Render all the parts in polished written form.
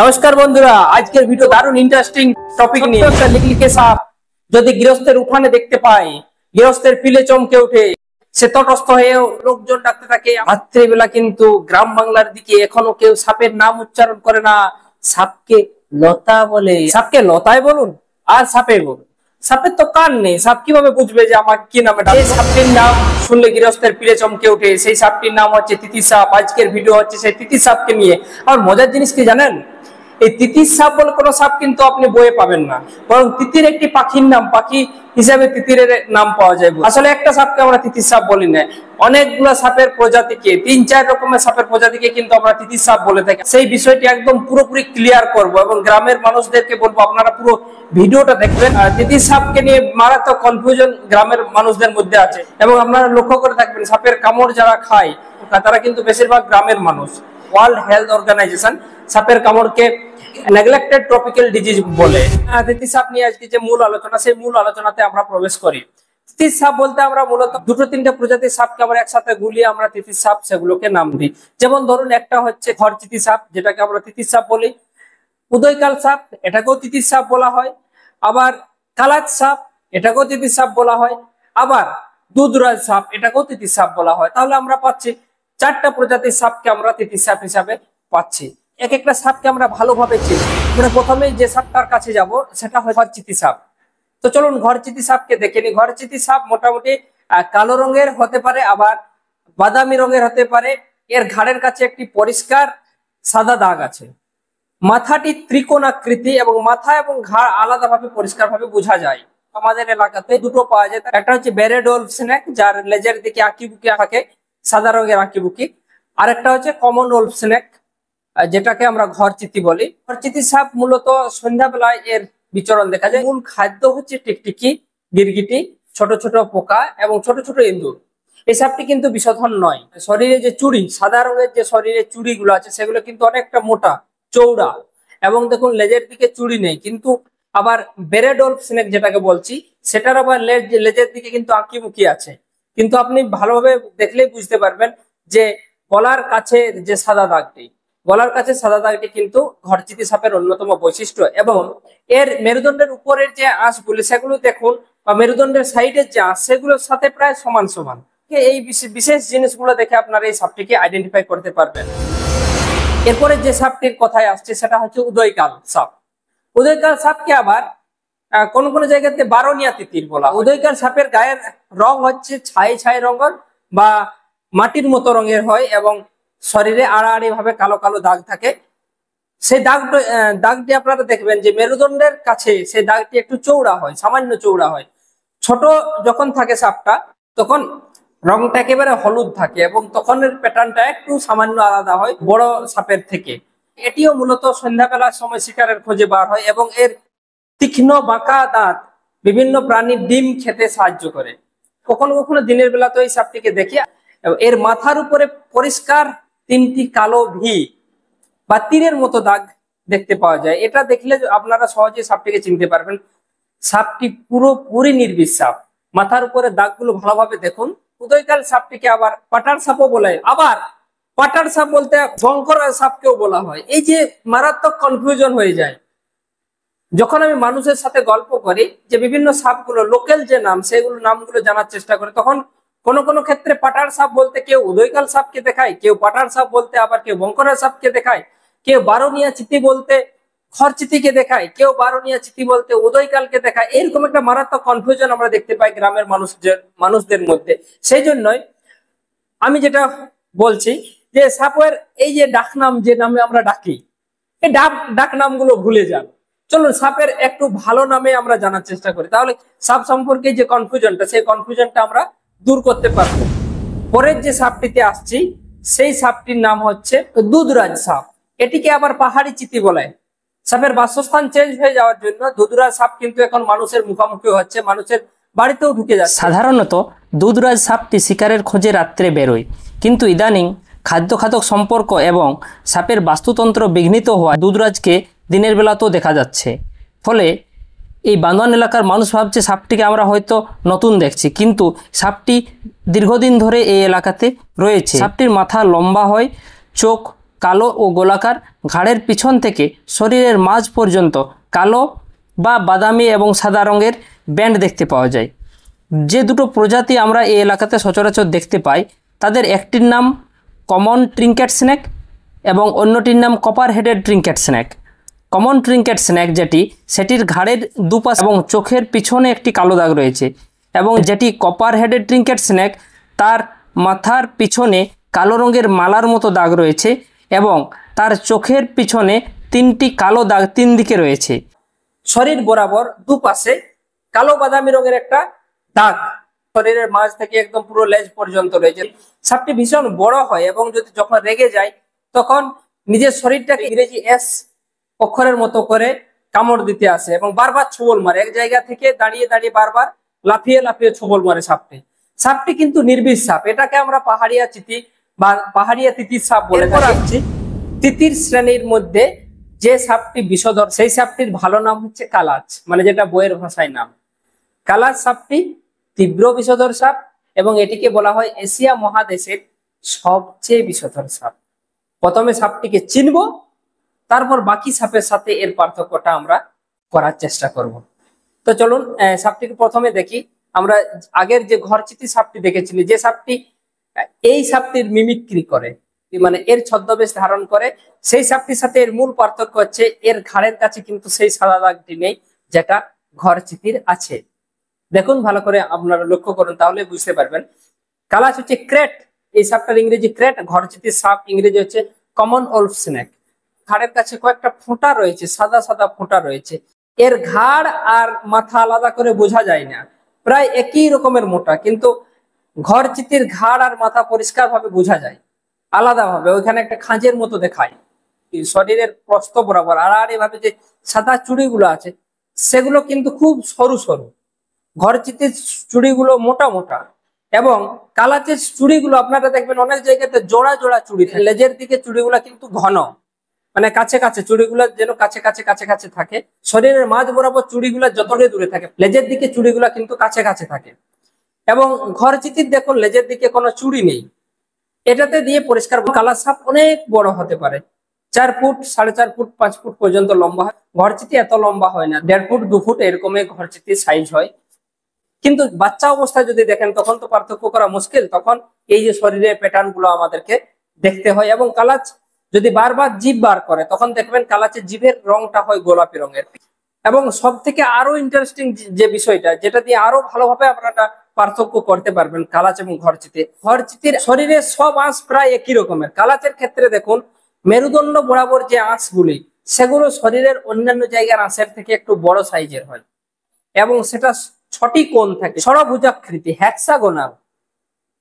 নমস্কার বন্ধুরা, আজকের ভিডিও দারুণ ইন্টারেস্টিং টপিক নিয়ে। একটা লিকলিকে সাপ যদি গৃহস্থের উঠানে দেখতে পায়, গৃহস্থের পিলে চমকে ওঠে, সে তটস্থ হয়ে লোকজন ডাকতে থাকে। রাত্রিবেলা কিন্তু গ্রাম বাংলার দিকে এখনো কেউ সাপের নাম উচ্চারণ করে না। সাপকে লতা বলে। সাপকে লতায় বলুন আর সাপে বলুন, সাপের তো কান নেই, সাপ কিভাবে বুঝবে যে আমার কি নামে ডাকবে? সাপটির নাম শুনলে গৃহস্থের পিলে চমকে ওঠে, সেই সাপটির নাম হচ্ছে তিতির সাপ। আজকের ভিডিও হচ্ছে সেই তিতির সাপকে নিয়ে। আর মজার জিনিস কি জানেন, এই তিতির সাপ বলে কোনো সাপ কিন্তু আপনি বইয়ে পাবেন না, বরং তিতির একটি পাখির নাম, পাখি হিসাবে তিতিরের নাম পাওয়া যায়। আসলে একটা সাপকে আমরা তিতির সাপ বলি না, অনেকগুলো সাপের প্রজাতিকে, ৩-৪ রকমের সাপের প্রজাতিকে কিন্তু আমরা তিতির সাপ বলে থাকি। সেই বিষয়টি একদম পুরোপুরি ক্লিয়ার করব এবং গ্রামের মানুষদেরকে বলবো আপনারা পুরো ভিডিওটা দেখবেন। তিতির সাপকে নিয়ে মারাত্মক কনফিউশন গ্রামের মানুষদের মধ্যে আছে এবং আপনারা লক্ষ্য করে থাকবেন সাপের কামড় যারা খায় তারা কিন্তু বেশিরভাগ গ্রামের মানুষ। ওয়ার্ল্ড হেলথ অর্গানাইজেশন সাপের কামড়কে নেগলেক্টেড ট্রপিক্যাল ডিজিজ বলে। তিতির সাপ নিয়ে আজকে যে মূল আলোচনা, সেই মূল আলোচনাতে আমরা প্রবেশ করি। তিতির সাপ বলতে আমরা মূলত ২-৩টা প্রজাতির সাপকে আমরা একসাথে গুলিয়ে আমরা তিতির সাপ সেগুলোকে নাম দিই। যেমন ধরুন, একটা হচ্ছে ঘরচিতি সাপ, যেটাকে আমরা তিতির সাপ বলি। উদয়কাল সাপ, এটাকেও তিতির সাপ বলা হয়। আবার কালাচ সাপ, এটাকেও তিতির সাপ বলা হয়। আবার দুধরাজ সাপ, এটাকেও তিতির সাপ বলা হয়। তাহলে আমরা পাচ্ছি ৪টা প্রজাতির সাপকে আমরা তিতির সাপ হিসাবে পাচ্ছি। এক একটা সাপকে আমরা ভালোভাবে চিনি। মানে প্রথমেই যে সাপটার কাছে যাব সেটা হয় ঘরচিতি সাপ। তো চলুন ঘরচিতি সাপকে দেখে নি। ঘরচিতি সাপ মোটামুটি কালো রঙের হতে পারে, আবার বাদামি রঙের হতে পারে। এর ঘাড়ের কাছে একটি পরিষ্কার সাদা দাগ আছে। মাথাটি ত্রিকোণ আকৃতি এবং মাথা এবং ঘাড় আলাদাভাবে পরিষ্কারভাবে বোঝা যায়। আমাদের এলাকাতে দুটো পাওয়া যায়, একটা হচ্ছে বেরেড ওলফ স্নেক, যার লেজের দিকে আঁকিবুকি থাকে, সাদা রঙের আঁকিবুকি। আর একটা হচ্ছে কমন ওলফ স্নেক, যেটাকে আমরা ঘরচিতি বলি। ঘরচিতি সাপ মূলত সন্ধ্যাবেলায় এর বিচরণ দেখা যায়। মূল খাদ্য হচ্ছে টিকটিকি, গিরগিটি, ছোট ছোট পোকা এবং ছোট ছোট ইঁদুর। এই সাপটি কিন্তু বিষধর নয়। শরীরে যে চুড়ি, সাদা রঙের যে শরীরে চুড়িগুলো আছে সেগুলো কিন্তু অনেকটা মোটা, চৌড়া, এবং দেখুন লেজের দিকে চুড়ি নেই। কিন্তু আবার বেরেড ওলফ স্নেক যেটাকে বলছি, সেটার আবার লেজের দিকে কিন্তু আঁকিবুকি আছে। কিন্তু আপনি ভালোভাবে দেখলেই বুঝতে পারবেন যে গলার কাছে যে সাদা দাগটি, গলার কাছে সাদা দাগটি কিন্তু ঘরচিতি সাপের অন্যতম বৈশিষ্ট্য। এবং এর মেরুদণ্ডের উপরের যে আঁশগুলি সেগুলো দেখুন, বা মেরুদণ্ডের সাইডের যে আঁশ সেগুলোর সাথে প্রায় সমান সমান। এই বিশেষ জিনিসগুলো দেখে আপনারা এই সাপটিকে আইডেন্টিফাই করতে পারবেন। এরপরে যে সাপটির কথায় আসছে সেটা হচ্ছে উদয়কাল সাপ। উদয়কাল সাপকে আবার কোন কোন জায়গাতে বারোনিয়া তিতির বলা। উদয়কাল সাপের গায়ের রং হচ্ছে ছাই ছাই রঙের বা মাটির মতো রঙের হয় এবং শরীরে আড়াআড়ি ভাবে কালো কালো দাগ থাকে। সেই দাগটি আপনারা দেখবেন যে মেরুদণ্ডের কাছে সেই দাগটি একটু চৌড়া হয়, সামান্য চৌড়া হয়। ছোট যখন থাকে সাপটা তখন রংটা একেবারে হলুদ থাকে এবং তখন এর প্যাটার্নটা একটু সামান্য আলাদা হয় বড় সাপের থেকে। এটিও মূলত সন্ধ্যাবেলার সময় শিকারের খোঁজে বার হয় এবং এর তীক্ষ্ণ বাঁকা দাঁত বিভিন্ন প্রাণীর ডিম খেতে সাহায্য করে। কখনো কখনো দিনের বেলা তো এই সাপটিকে দেখি। এর মাথার উপরে পরিষ্কার 3টি কালো ভি বা তীরের মতো দাগ দেখতে পাওয়া যায়। এটা দেখলে আপনারা সহজে সাপটিকে চিনতে পারবেন। সাপটি পুরোপুরি নির্বিষ সাপ। মাথার উপরে দাগগুলো ভালোভাবে দেখুন। উদয়কাল সাপটিকে আবার পাটার সাপও বলে, আবার পাটার সাপ বলতে বঙ্কর সাপকেও বলা হয়। এই যে মারাত্মক কনফিউশন হয়ে যায় যখন আমি মানুষের সাথে গল্প করি, যে বিভিন্ন সাপগুলো লোকাল যে নাম সেগুলো নামগুলো জানার চেষ্টা করি, তখন কোন কোন ক্ষেত্রে পাটার সাপ বলতে কেউ উদয়কাল সাপকে দেখায়, কেউ পাটার সাপ বলতে আবার কেউ বঙ্করের সাপকে দেখায়, কেউ বারোনিয়া চিতি বলতে খরচিতিকে দেখায়, কেউ বারোনিয়া চিতি বলতে উদয়কালকে দেখায়। এরকম একটা মারাত্মক কনফিউশন আমরা দেখতে পাই গ্রামের মানুষদের মধ্যে। সেই জন্যই আমি যেটা বলছি যে সাপের এই যে ডাকনাম, যে নামে আমরা ডাকি, এই ডাক নামগুলো ভুলে যান। চলুন সাপের একটু ভালো নামে আমরা জানার চেষ্টা করি, তাহলে সাপ সম্পর্কে যে কনফিউশনটা, সেই কনফিউশনটা আমরা দূর করতে পারবো। পরের যে সাপটিতে আসছি সেই সাপটির নাম হচ্ছে দুধরাজ সাপ। এটিকে আবার পাহাড়ি চিতি বলে। সাপের বাসস্থান চেঞ্জ হয়ে যাওয়ার জন্য দুধরাজ সাপ কিন্তু এখন মানুষের মুখোমুখি হচ্ছে, মানুষের বাড়িতেও ঢুকে যাচ্ছে। সাধারণত দুধরাজ সাপটি শিকারের খোঁজে রাত্রে বেরোয়, কিন্তু ইদানিং খাদ্য সম্পর্ক এবং সাপের বাস্তুতন্ত্র বিঘ্নিত হওয়া দুধরাজকে দিনের বেলাতেও দেখা যাচ্ছে। ফলে এই বান্দোয়ান এলাকার মানুষ ভাবছে সাপটিকে আমরা হয়তো নতুন দেখছি, কিন্তু সাপটি দীর্ঘদিন ধরে এই এলাকাতে রয়েছে। সাপটির মাথা লম্বা হয়, চোখ কালো ও গোলাকার, ঘাড়ের পিছন থেকে শরীরের মাঝ পর্যন্ত কালো বা বাদামি এবং সাদা রঙের ব্যান্ড দেখতে পাওয়া যায়। যে দুটো প্রজাতি আমরা এই এলাকাতে সচরাচর দেখতে পাই তাদের একটির নাম কমন ট্রিঙ্কেট স্নেক এবং অন্যটির নাম copper headed trinket snake. Common trinket snake সেটির ঘাড়ের দুপাশ এবং চোখের পিছনে একটি কালো দাগ রয়েছে, এবং যেটি কপার হেডেড ট্রিঙ্কেট স্নেক তার মাথার পিছনে কালো রঙের মালার মতো দাগ রয়েছে এবং তার চোখের পিছনে 3টি কালো দাগ 3 দিকে রয়েছে। শরীর বরাবর দুপাশে কালো বাদামি রঙের একটা দাগ শরীরের মাঝ থেকে একদম পুরো লেজ পর্যন্ত রয়েছে। সাপটি ভীষণ বড় হয় এবং যখন রেগে যায় তখন নিজের শরীরটাকে ইংরেজি এস অক্ষরের মতো করে কামড় দিতে আসে এবং বারবার ছোবল মারে। এক জায়গা থেকে দাঁড়িয়ে দাঁড়িয়ে বারবার লাফিয়ে লাফিয়ে ছোবল মারে সাপটি কিন্তু নির্বিষ সাপ। এটাকে আমরা পাহাড়িয়া চিতি বা পাহাড়িয়া তিতির সাপ বলে থাকি। তিতির শ্রেণীর মধ্যে যে সাপটি বিষধর সেই সাপটির ভালো নাম হচ্ছে কালাচ, মানে যেটা বইয়ের ভাষায় নাম। কালাচ সাপটি তীব্র বিষধর সাপ এবং এটিকে বলা হয় এশিয়া মহাদেশের সবচেয়ে বিষধর সাপ। প্রথমে সাপটিকে চিনব, তারপর বাকি সাপের সাথে এর পার্থক্যটা আমরা করার চেষ্টা করব। তো চলুন সাপটিকে প্রথমে দেখি। আমরা আগের যে ঘরচিতি সাপটি দেখেছিলি, যে সাপটি এই সাপটির মিমিক্রি করে, মানে এর ছদ্মবেশ ধারণ করে, সেই সাপটির সাথে এর মূল পার্থক্য হচ্ছে এর ঘাড়ের কাছে কিন্তু সেই সাদা দাগটি নেই যেটা ঘরচিতির আছে। দেখুন ভালো করে, আপনারা লক্ষ্য করুন তাহলে বুঝতে পারবেন। কালাচ হচ্ছে ক্রেট, এই সাপটার ইংরেজি ক্রেট। ঘরচিতির সাপ ইংরেজি হচ্ছে কমন ওলফ স্নেক। ঘাড়ের কাছে কয়েকটা ফোঁটা রয়েছে, সাদা সাদা ফোঁটা রয়েছে। এর ঘাড় আর মাথা আলাদা করে বোঝা যায় না, প্রায় একই রকমের মোটা, কিন্তু ঘরচিতির ঘাড় আর মাথা পরিষ্কার ভাবে বোঝা যায় আলাদা ভাবে। ওইখানে একটা খাঁজের মতো দেখায় শরীরের প্রস্থ বরাবর। আর এভাবে যে সাদা চুড়িগুলো আছে সেগুলো কিন্তু খুব সরু সরু। ঘরচিতির চুড়িগুলো মোটা মোটা এবং কালাচের চুড়িগুলো আপনারা দেখবেন অনেক জায়গাতে জোড়া জোড়া চুড়ি থাকে। লেজের দিকে চুড়িগুলো কিন্তু ঘন, মানে কাছে কাছে, চুড়িগুলো যেন কাছে কাছে কাছে কাছে থাকে। শরীরের মাঝ বরাবর চুড়িগুলো যতটা দূরে থাকে, লেজের দিকে চুড়িগুলো কিন্তু কাছে কাছে থাকে। এবং ঘরচিতির দেখুন লেজের দিকে কোনো চুড়ি নেই। এটাতে দিয়ে পরিষ্কার। কালাচ সাপ অনেক বড় হতে পারে, 4 ফুট, 4.5 ফুট, 5 ফুট পর্যন্ত লম্বা হয়। ঘরচিতি এত লম্বা হয় না, 1.5 ফুট 2 ফুট এরকমই ঘরচিতির সাইজ হয়। কিন্তু বাচ্চা অবস্থায় যদি দেখেন তখন তো পার্থক্য করা মুশকিল, তখন এই যে শরীরের প্যাটার্ন গুলো আমাদেরকে দেখতে হয়। এবং কালাচ যদি বারবার জিভ বার করে তখন দেখবেন কালাচের জিভের রংটা হয় গোলাপি রঙের। এবং সব থেকে আরো ইন্টারেস্টিং যে বিষয়টা, যেটা দিয়ে আরো ভালোভাবে আপনারা পার্থক্য করতে পারবেন কালাচ এবং ঘরচিতির শরীরের সব আঁশ প্রায় একই রকমের। কালাচের ক্ষেত্রে দেখুন মেরুদণ্ড বরাবর যে আঁশগুলি সেগুলো শরীরের অন্যান্য জায়গার আঁশের থেকে একটু বড় সাইজের হয় এবং সেটা 6টি কোণ থাকে, ষড়ভুজাকৃতি, হ্যাক্সাগোনাল।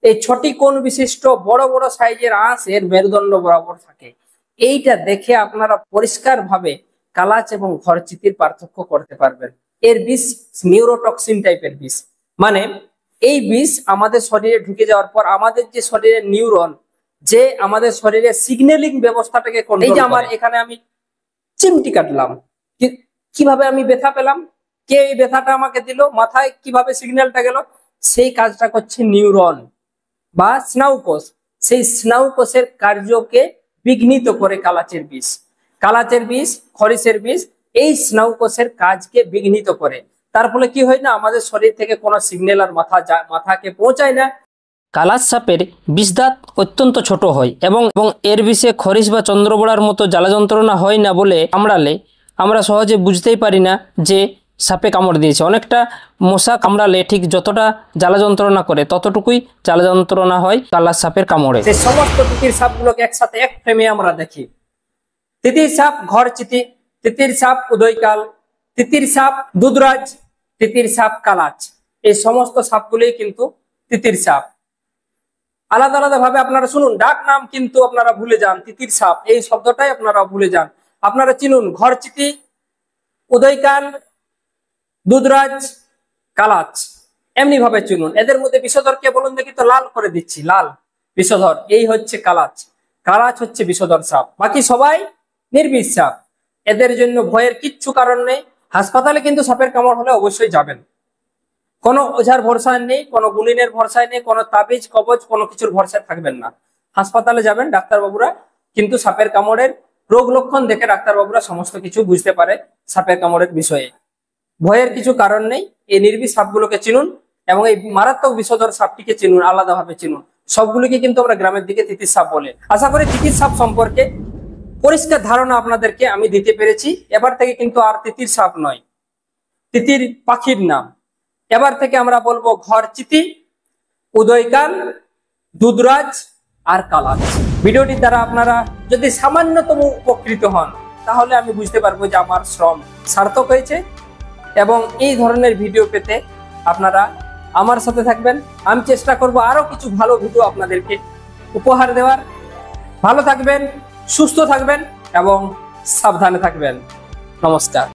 এই 6টি কোণ বিশিষ্ট বড় বড় সাইজের আঁশ এর মেরুদণ্ড বরাবর থাকে। এইটা দেখে আপনারা পরিষ্কার ভাবে কালাচ এবং ঘরচিতির পার্থক্য করতে পারবেন। এর বিষ নিউরোটক্সিন টাইপের বিষ, মানে এই বিষ আমাদের শরীরে ঢুকে যাওয়ার পর আমাদের যে শরীরের নিউরন, যে আমাদের শরীরের সিগন্যালিং ব্যবস্থাটাকে কন্ট্রোল করে। এই যে আমার এখানে আমি চিমটি কাটলাম, কিভাবে আমি ব্যথা পেলাম, কে এই ব্যথাটা আমাকে দিল, মাথায় কিভাবে সিগন্যালটা গেল, সেই কাজটা করছে নিউরন বা স্নায়ুকোষ। সেই স্নায়ুকোষের কার্যকে বিঘ্নিত করে কালাচের বিষ। কালাচের বিষ, খরিসের বিষ এই স্নায়ুকোষের কাজকে বিঘ্নিত করে। তার ফলে কি হয় না, আমাদের শরীর থেকে কোনো সিগন্যাল আর মাথাকে পৌঁছায় না। কালাচ সাপের বিষদাঁত অত্যন্ত ছোট হয় এবং এর বিষে খরিস বা চন্দ্রবড়ার মতো জ্বালা যন্ত্রণা হয় না বলে কামড়ালে আমরা সহজে বুঝতেই পারি না যে সাপে কামড় দিয়েছে। অনেকটা মশা কামড়ালে ঠিক যতটা জ্বালা যন্ত্রণা করে ততটুকুই জ্বালা যন্ত্রণা হয় কালাচ সাপের কামড়ে। সেই সমস্ত তিতির সাপগুলোকে একসাথে এক ফ্রেমে আমরা দেখি। তিতির সাপ ঘরচিতি, তিতির সাপ উদয়কাল, তিতির সাপ দুধরাজ, তিতির সাপ কালাচ। এই সমস্ত সাপগুলি কিন্তু তিতির সাপ। আলাদা আলাদা ভাবে আপনারা শুনুন, ডাক নাম কিন্তু আপনারা ভুলে যান। তিতির সাপ এই শব্দটাই আপনারা ভুলে যান। আপনারা চিনুন ঘরচিতি, উদয়কাল, দুধরাজ, কালাচ, এমনি ভাবে চিনুন। এদের মধ্যে বিষধর কে বলুন দেখি তো? লাল করে দিচ্ছি, লাল বিষধর, এই হচ্ছে কালাচ। কালাচ হচ্ছে বিষধর সাপ, বাকি সবাই নির্বিষ সাপ। এদের জন্য ভয়ের কিচ্ছু কারণ নেই। হাসপাতালে কিন্তু সাপের কামড় হলে অবশ্যই যাবেন, কোনো ওঝার ভরসায় নেই, কোনো গুনিনের ভরসায় নেই, কোনো তাবিজ কবজ কোনো কিছুর ভরসায় থাকবেন না। হাসপাতালে যাবেন, ডাক্তারবাবুরা কিন্তু সাপের কামড়ের রোগ লক্ষণ দেখে ডাক্তারবাবুরা সমস্ত কিছু বুঝতে পারে সাপের কামড়ের বিষয়ে। ভয়ের কিছু কারণ নেই, এই নির্বিষ সাপগুলোকে চিনুন এবং এই মারাত্মক বিষধর সাপটিকে চিনুন, আলাদাভাবে চিনুন। সবগুলিকে কিন্তু আমরা গ্রামের দিকে তিতির সাপ বলে। আশা করি তিতির সাপ সম্পর্কে পরিষ্কার ধারণা আপনাদেরকে আমি দিতে পেরেছি। এবার থেকে কিন্তু আর তিতির সাপ নয়, তিতির পাখির নাম। এবার থেকে আমরা বলবো ঘর চিতি, উদয়কাল, দুধরাজ আর কালাজ। ভিডিওটির দ্বারা আপনারা যদি সামান্যতম উপকৃত হন তাহলে আমি বুঝতে পারবো যে আমার শ্রম সার্থক হয়েছে। এবং এই ধরনের ভিডিও পেতে আপনারা আমার সাথে থাকবেন। আমি চেষ্টা করব আরো কিছু ভালো ভিডিও আপনাদেরকে উপহার দেওয়ার। ভালো থাকবেন, সুস্থ থাকবেন এবং সাবধানে থাকবেন। নমস্কার।